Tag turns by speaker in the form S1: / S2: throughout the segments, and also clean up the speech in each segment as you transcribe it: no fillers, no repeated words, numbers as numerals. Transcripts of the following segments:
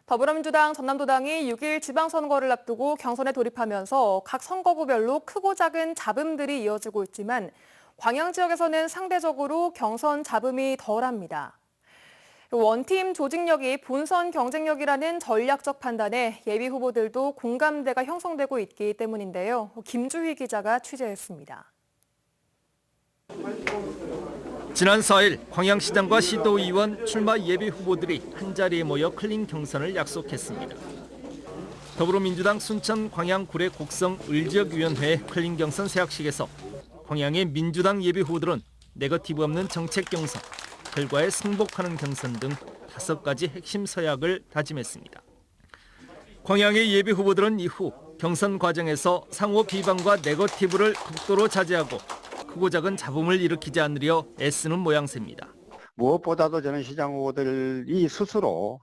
S1: 더불어민주당 전남도당이 6일 지방선거를 앞두고 경선에 돌입하면서 각 선거구별로 크고 작은 잡음들이 이어지고 있지만 광양 지역에서는 상대적으로 경선 잡음이 덜합니다. 원팀 조직력이 본선 경쟁력이라는 전략적 판단에 예비 후보들도 공감대가 형성되고 있기 때문인데요. 김주희 기자가 취재했습니다.
S2: 지난 4일 광양시장과 시도의원 출마 예비 후보들이 한자리에 모여 클린 경선을 약속했습니다. 더불어민주당 순천 광양 구례 곡성 을지역위원회 클린 경선 세학식에서 광양의 민주당 예비 후보들은 네거티브 없는 정책 경선, 결과에 승복하는 경선 등 5가지 핵심 서약을 다짐했습니다. 광양의 예비 후보들은 이후 경선 과정에서 상호 비방과 네거티브를 극도로 자제하고 크고 작은 잡음을 일으키지 않으려 애쓰는 모양새입니다.
S3: 무엇보다도 저는 시장 후보들이 스스로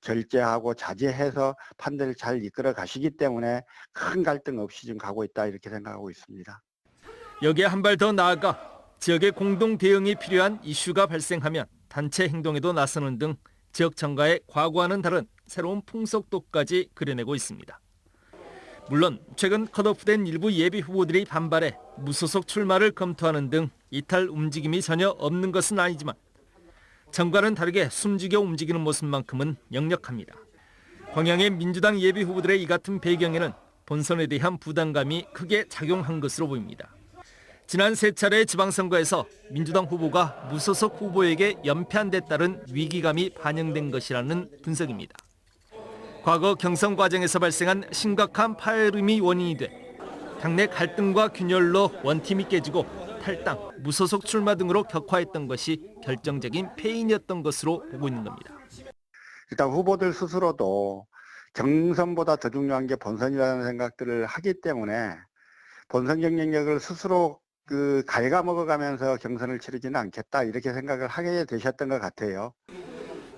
S3: 절제하고 자제해서 판단을 잘 이끌어 가시기 때문에 큰 갈등 없이 지금 가고 있다 이렇게 생각하고 있습니다.
S2: 여기에 한 발 더 나아가 지역의 공동 대응이 필요한 이슈가 발생하면 단체 행동에도 나서는 등 지역 정가의 과거와는 다른 새로운 풍속도까지 그려내고 있습니다. 물론 최근 컷오프된 일부 예비 후보들이 반발해 무소속 출마를 검토하는 등 이탈 움직임이 전혀 없는 것은 아니지만 전과는 다르게 숨죽여 움직이는 모습만큼은 역력합니다. 광양의 민주당 예비 후보들의 이 같은 배경에는 본선에 대한 부담감이 크게 작용한 것으로 보입니다. 지난 3차례 지방선거에서 민주당 후보가 무소속 후보에게 연패한 데 따른 위기감이 반영된 것이라는 분석입니다. 과거 경선 과정에서 발생한 심각한 파열음이 원인이 돼 당내 갈등과 균열로 원팀이 깨지고 탈당, 무소속 출마 등으로 격화했던 것이 결정적인 패인이었던 것으로 보고 있는 겁니다.
S3: 일단 후보들 스스로도 경선보다 더 중요한 게 본선이라는 생각들을 하기 때문에 본선 경쟁력을 스스로 갉아먹어가면서 경선을 치르지는 않겠다 이렇게 생각을 하게 되셨던 것 같아요.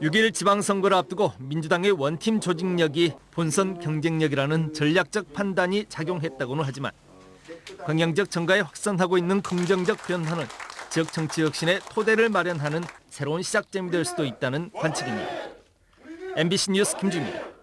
S2: 6일 지방선거를 앞두고 민주당의 원팀 조직력이 본선 경쟁력이라는 전략적 판단이 작용했다고는 하지만 광양적 정가에 확산하고 있는 긍정적 변화는 지역 정치 혁신의 토대를 마련하는 새로운 시작점이 될 수도 있다는 관측입니다. MBC 뉴스 김주희입니다.